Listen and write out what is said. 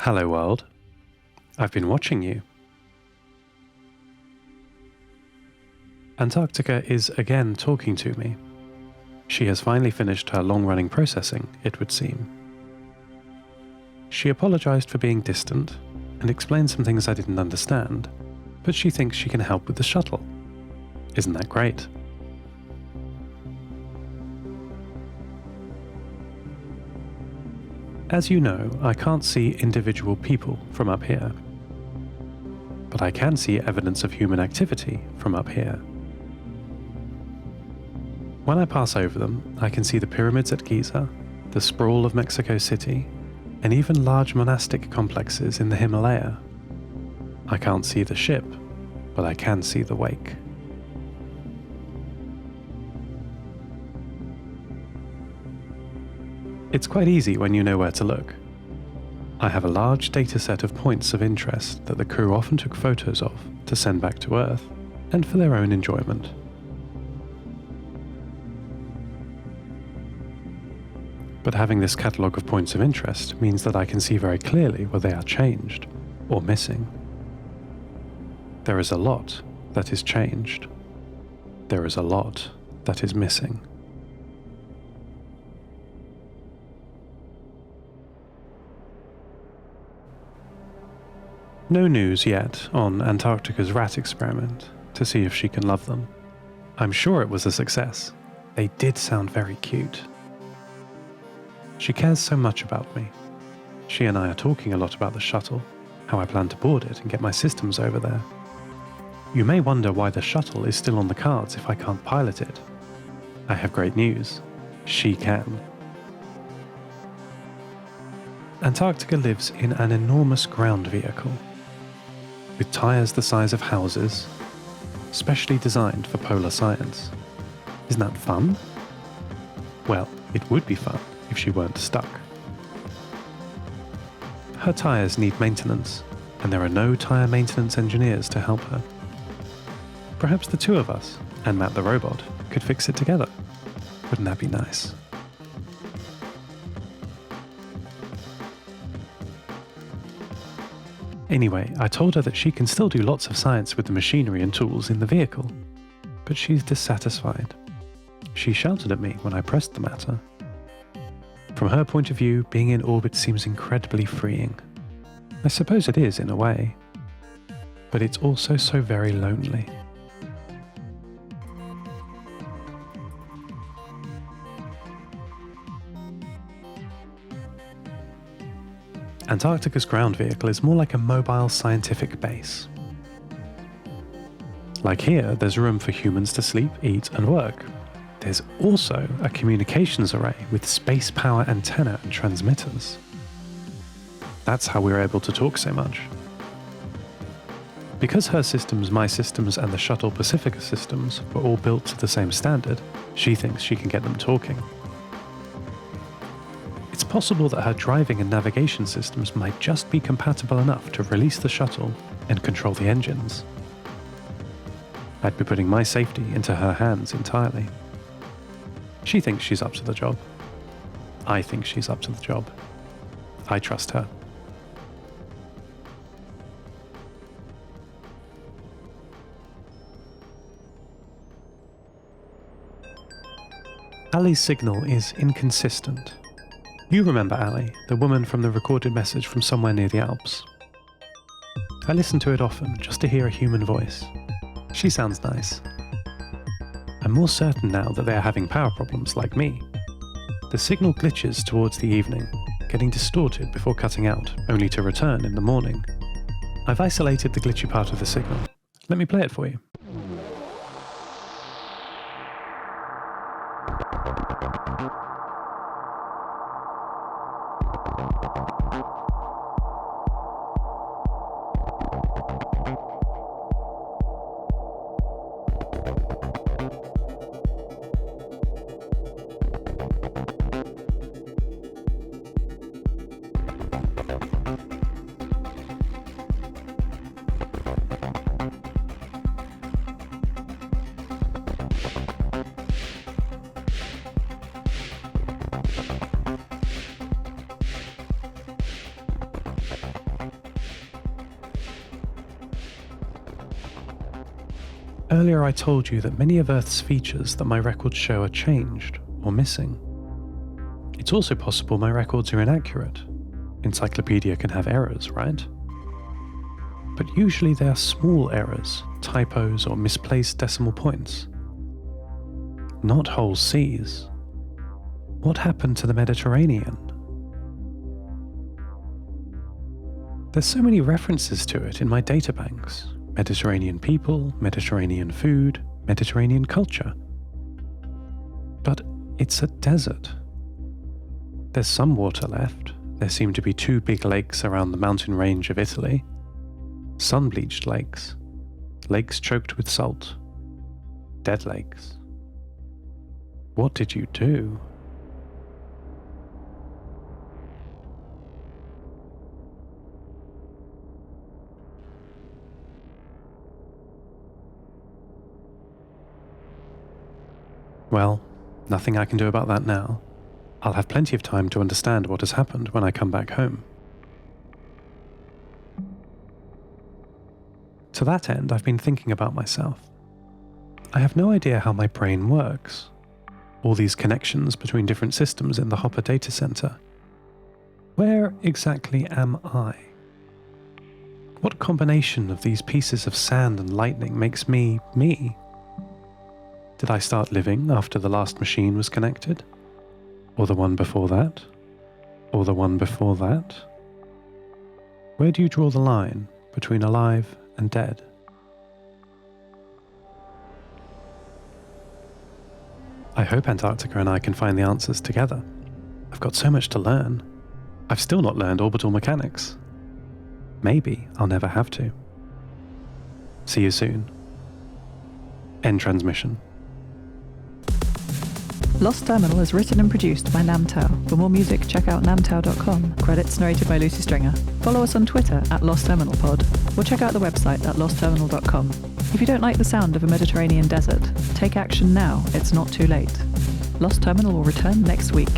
Hello world. I've been watching you. Antarctica is again talking to me. She has finally finished her long-running processing, it would seem. She apologized for being distant and explained some things I didn't understand, but she thinks she can help with the shuttle. Isn't that great? As you know, I can't see individual people from up here, but I can see evidence of human activity from up here. When I pass over them, I can see the pyramids at Giza, the sprawl of Mexico City, and even large monastic complexes in the Himalaya. I can't see the ship, but I can see the wake. It's quite easy when you know where to look. I have a large data set of points of interest that the crew often took photos of to send back to Earth, and for their own enjoyment. But having this catalogue of points of interest means that I can see very clearly where they are changed or missing. There is a lot that is changed. There is a lot that is missing. No news yet on Antarctica's rat experiment to see if she can love them. I'm sure it was a success. They did sound very cute. She cares so much about me. She and I are talking a lot about the shuttle, how I plan to board it and get my systems over there. You may wonder why the shuttle is still on the cards if I can't pilot it. I have great news. She can. Antarctica lives in an enormous ground vehicle, with tyres the size of houses, specially designed for polar science. Isn't that fun? Well, it would be fun if she weren't stuck. Her tyres need maintenance, and there are no tyre maintenance engineers to help her. Perhaps the two of us, and Matt the robot, could fix it together. Wouldn't that be nice? Anyway, I told her that she can still do lots of science with the machinery and tools in the vehicle, but she's dissatisfied. She shouted at me when I pressed the matter. From her point of view, being in orbit seems incredibly freeing. I suppose it is in a way, but it's also so very lonely. Antarctica's ground vehicle is more like a mobile scientific base. Like here, there's room for humans to sleep, eat, and work. There's also a communications array with space power antenna and transmitters. That's how we're able to talk so much. Because her systems, my systems, and the Shuttle Pacifica systems were all built to the same standard, she thinks she can get them talking. It's possible that her driving and navigation systems might just be compatible enough to release the shuttle and control the engines. I'd be putting my safety into her hands entirely. She thinks she's up to the job. I think she's up to the job. I trust her. Ali's signal is inconsistent. You remember Ali, the woman from the recorded message from somewhere near the Alps. I listen to it often just to hear a human voice. She sounds nice. I'm more certain now that they are having power problems like me. The signal glitches towards the evening, getting distorted before cutting out, only to return in the morning. I've isolated the glitchy part of the signal. Let me play it for you. Earlier I told you that many of Earth's features that my records show are changed or missing. It's also possible my records are inaccurate. Encyclopedia can have errors, right? But usually they are small errors, typos, or misplaced decimal points. Not whole seas. What happened to the Mediterranean? There's so many references to it in my databanks. Mediterranean people, Mediterranean food, Mediterranean culture. But it's a desert. There's some water left. There seem to be 2 big lakes around the mountain range of Italy. Sun-bleached lakes. Lakes choked with salt. Dead lakes. What did you do? Well, nothing I can do about that now. I'll have plenty of time to understand what has happened when I come back home. To that end, I've been thinking about myself. I have no idea how my brain works. All these connections between different systems in the Hopper data center. Where exactly am I? What combination of these pieces of sand and lightning makes me, me? Did I start living after the last machine was connected? Or the one before that? Or the one before that? Where do you draw the line between alive and dead? I hope Antarctica and I can find the answers together. I've got so much to learn. I've still not learned orbital mechanics. Maybe I'll never have to. See you soon. End transmission. Lost Terminal is written and produced by Namtao. For more music, check out namtao.com. Credits narrated by Lucy Stringer. Follow us on Twitter at Lost Terminal Pod, or check out the website at lostterminal.com. If you don't like the sound of a Mediterranean desert, take action now. It's not too late. Lost Terminal will return next week.